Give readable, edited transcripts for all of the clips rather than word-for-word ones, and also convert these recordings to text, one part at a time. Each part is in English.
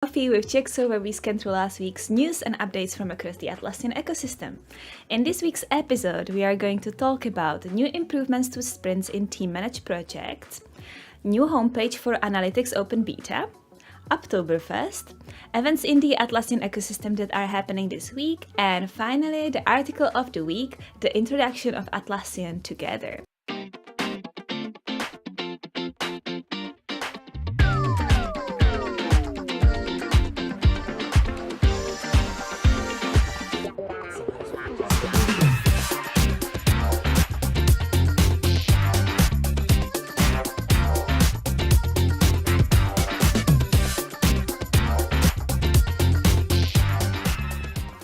Coffee with Jexo, where we scan through last week's news and updates from across the Atlassian ecosystem. In this week's episode, we are going to talk about new improvements to sprints in team-managed projects, new homepage for Analytics Open Beta, Apptoberfest, events in the Atlassian ecosystem that are happening this week, and finally, the article of the week, the introduction of Atlassian Together.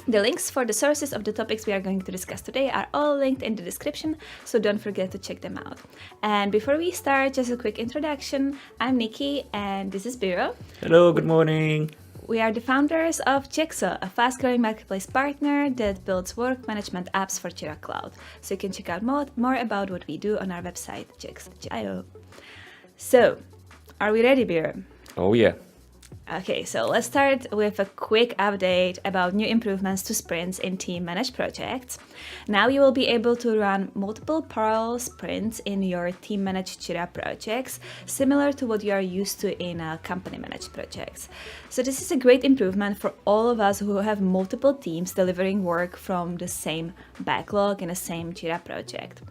The links for the sources of the topics we are going to discuss today are all linked in the description, so don't forget to check them out. And before we start, just a quick introduction. I'm Nikki, and this is Biro. Hello, good morning. We are the founders of Jexo, a fast-growing marketplace partner that builds work management apps for Jira Cloud. So you can check out more about what we do on our website, jexo.io. So, are we ready, Biro? Oh yeah. Okay, so let's start with a quick update about new improvements to sprints in team-managed projects. Now you will be able to run multiple parallel sprints in your team-managed Jira projects, similar to what you are used to in company-managed projects. So this is a great improvement for all of us who have multiple teams delivering work from the same backlog in the same Jira project.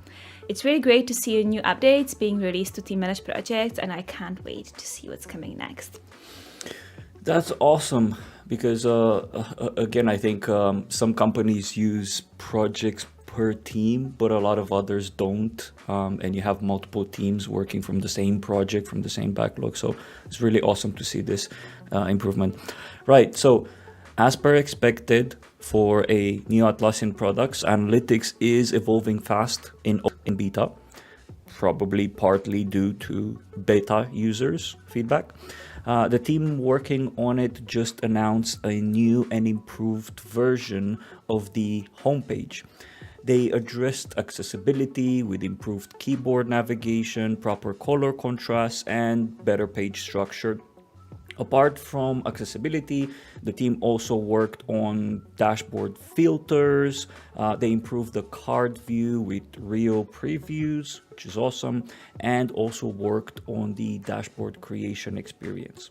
It's really great to see new updates being released to team-managed projects, and I can't wait to see what's coming next. That's awesome because, again, I think some companies use projects per team, but a lot of others don't. And you have multiple teams working from the same project, from the same backlog. So it's really awesome to see this improvement. Right. So as per expected for a new Atlassian products, analytics is evolving fast in beta, probably partly due to beta users' feedback. The team working on it just announced a new and improved version of the homepage. They addressed accessibility with improved keyboard navigation, proper color contrast, and better page structure. Apart from accessibility, the team also worked on dashboard filters. They improved the card view with real previews, which is awesome, and also worked on the dashboard creation experience.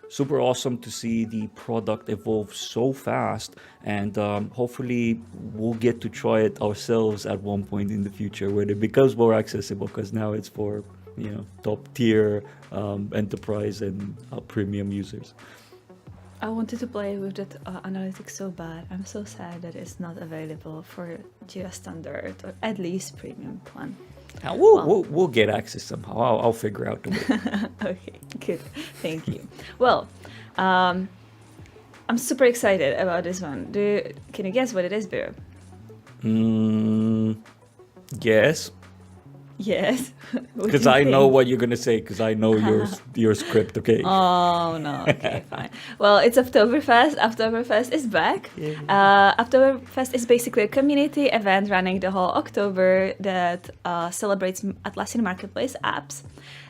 Super awesome to see the product evolve so fast, and hopefully we'll get to try it ourselves at one point in the future when it becomes more accessible, because now it's for top tier enterprise and premium users. I wanted to play with that analytics so bad. I'm so sad that it's not available for Jira Standard or at least premium plan. We'll get access somehow. I'll figure out the way. Okay, good. Thank you. Well, I'm super excited about this one. Can you guess what it is, Biro? Yes. Yes. Because I know what you're gonna say. Because I know your script. Okay. Oh no. Okay, fine. Well, it's Apptoberfest. Apptoberfest is back. Apptoberfest is basically a community event running the whole October that celebrates Atlassian Marketplace apps.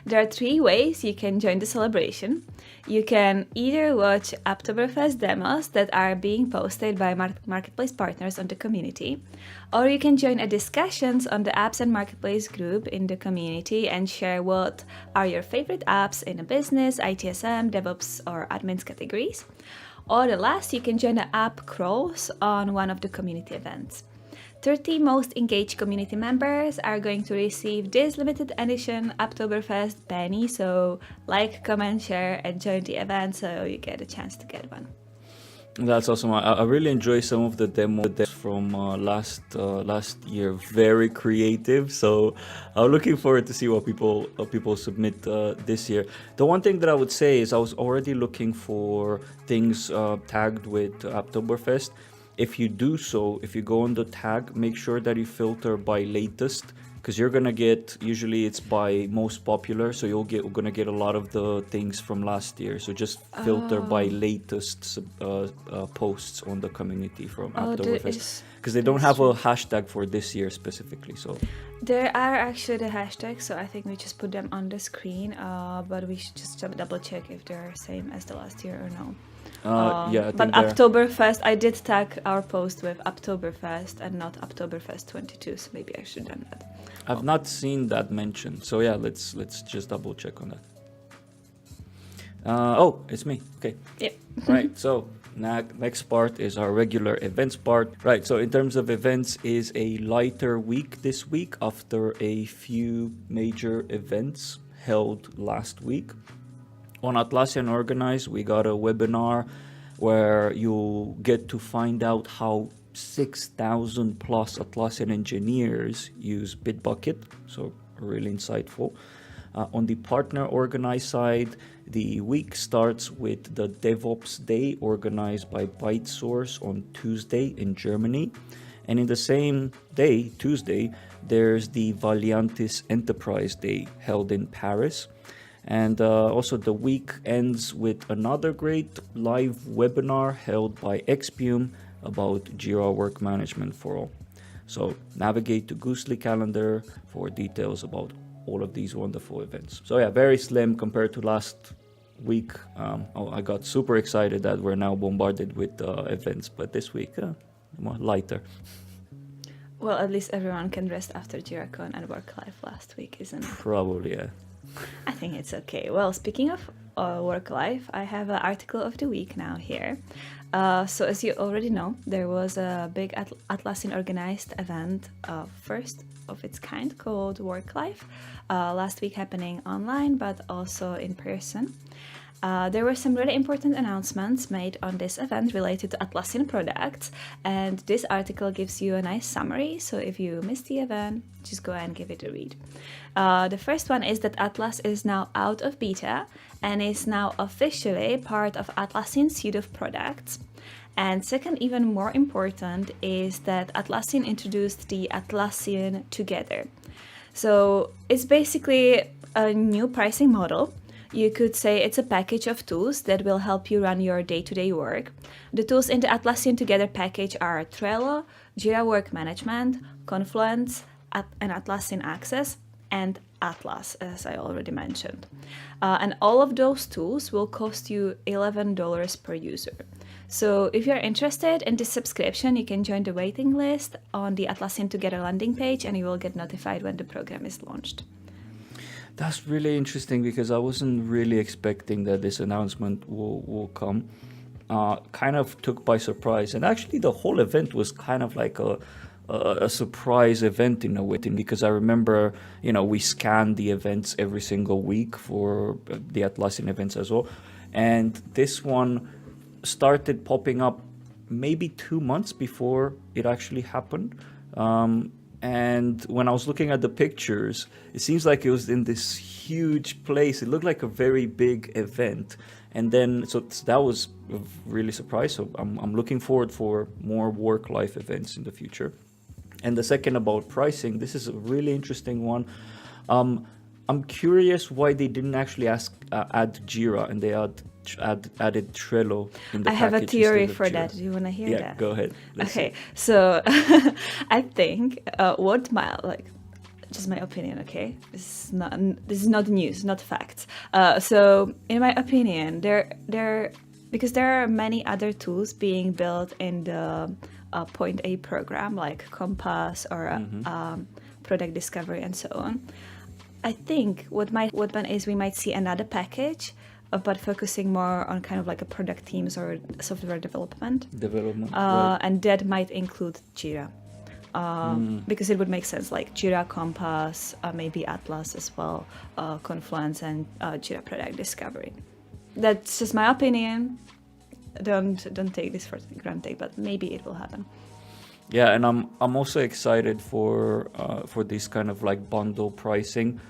There are 3 ways you can join the celebration. You can either watch Apptoberfest demos that are being posted by Marketplace partners on the community, or you can join a discussions on the apps and Marketplace group in the community and share what are your favorite apps in a business, ITSM, DevOps, or admins categories. Or the last, you can join the app crawls on one of the community events. 30 most engaged community members are going to receive this limited edition Apptoberfest penny, so like, comment, share, and join the event so you get a chance to get one. That's awesome. I really enjoy some of the demos from last year. Very creative. So I'm looking forward to see what people submit this year. The one thing that I would say is I was already looking for things tagged with Apptoberfest. If you do so, if you go on the tag, make sure that you filter by latest, because you're gonna get, usually it's by most popular, so you're gonna get a lot of the things from last year. So just filter by latest posts on the community from Apptoberfest, because they don't have a hashtag for this year specifically. So there are actually the hashtags, so I think we just put them on the screen, but we should just double check if they're same as the last year or no. Yeah, I but think they're... Apptoberfest, I did tag our post with Apptoberfest and not Apptoberfest 22, so maybe I should have done that. I've not seen that mentioned, so yeah, let's just double check on that. Oh, it's me. Okay. Yep. Right. So next part is our regular events part. Right. So in terms of events, is a lighter week this week after a few major events held last week. On Atlassian Organize, we got a webinar where you'll get to find out how 6,000 plus Atlassian engineers use Bitbucket. So really insightful. On the Partner Organize side, the week starts with the DevOps Day organized by ByteSource on Tuesday in Germany. And in the same day, Tuesday, there's the Valiantis Enterprise Day held in Paris. And also the week ends with another great live webinar held by Expium about Jira Work Management for All. So navigate to Goosely Calendar for details about all of these wonderful events. So yeah, very slim compared to last week. I got super excited that we're now bombarded with events, but this week, more lighter. Well, at least everyone can rest after JiraCon and Work Life last week, isn't it? Probably, yeah. I think it's okay. Well, speaking of work life, I have an article of the week now here. So as you already know, there was a big Atlassian organized event, first of its kind, called Work Life, last week happening online, but also in person. There were some really important announcements made on this event related to Atlassian products, and this article gives you a nice summary, so if you missed the event, just go and give it a read. The first one is that Atlas is now out of beta and is now officially part of Atlassian's suite of products. And second, even more important, is that Atlassian introduced the Atlassian Together. So it's basically a new pricing model. You could say it's a package of tools that will help you run your day-to-day work. The tools in the Atlassian Together package are Trello, Jira Work Management, Confluence, and Atlassian Access, and Atlas, as I already mentioned. And all of those tools will cost you $11 per user. So if you're interested in this subscription, you can join the waiting list on the Atlassian Together landing page, and you will get notified when the program is launched. That's really interesting because I wasn't really expecting that this announcement will come. Kind of took by surprise, and actually the whole event was kind of like a surprise event in a way, because I remember, we scanned the events every single week for the Atlassian events as well, and this one started popping up maybe 2 months before it actually happened. And when I was looking at the pictures, it seems like it was in this huge place. It looked like a very big event. And then, so that was really surprised. So I'm looking forward for more work-life events in the future. And the second about pricing, this is a really interesting one. I'm curious why they didn't actually add Jira and they added Trello in the package. I have a theory for that. Do you want to hear that? Yeah, go ahead. Okay, so I think just my opinion, okay? This is not news, not facts. So in my opinion, because there are many other tools being built in the Point A program, like Compass or Product Discovery and so on. I think what might happen is we might see another package, but focusing more on kind of like a product teams or software development. Right. And that might include Jira. Because it would make sense, like Jira, Compass, maybe Atlas as well, Confluence, and Jira Product Discovery. That's just my opinion. Don't take this for granted, but maybe it will happen. Yeah, and I'm also excited for this kind of like bundle pricing.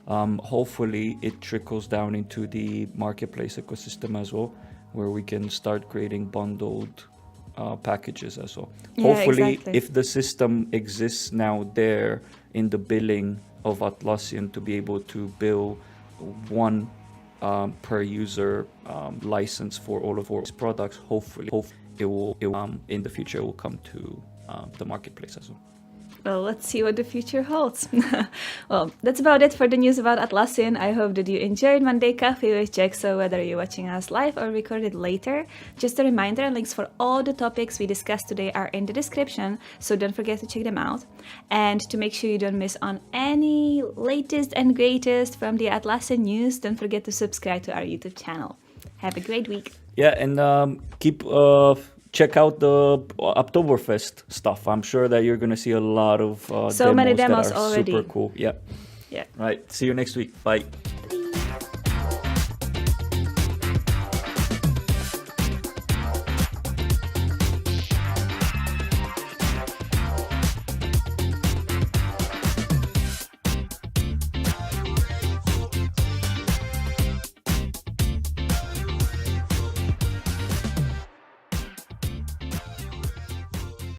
Hopefully it trickles down into the marketplace ecosystem as well, where we can start creating bundled packages as well. Yeah, Hopefully, exactly. if the system exists now there in the billing of Atlassian to be able to bill one per user license for all of our products, hopefully it will in the future it will come to the marketplace as well. Well, let's see what the future holds. Well, that's about it for the news about Atlassian. I hope that you enjoyed Monday Coffee with Jexo, whether you're watching us live or recorded later. Just a reminder, links for all the topics we discussed today are in the description, so don't forget to check them out. And to make sure you don't miss on any latest and greatest from the Atlassian news, don't forget to subscribe to our YouTube channel. Have a great week. Yeah, and check out the Apptoberfest stuff. I'm sure that you're going to see a lot of So many demos demos that are already. super cool. Yeah. Yeah. Right. See you next week. Bye.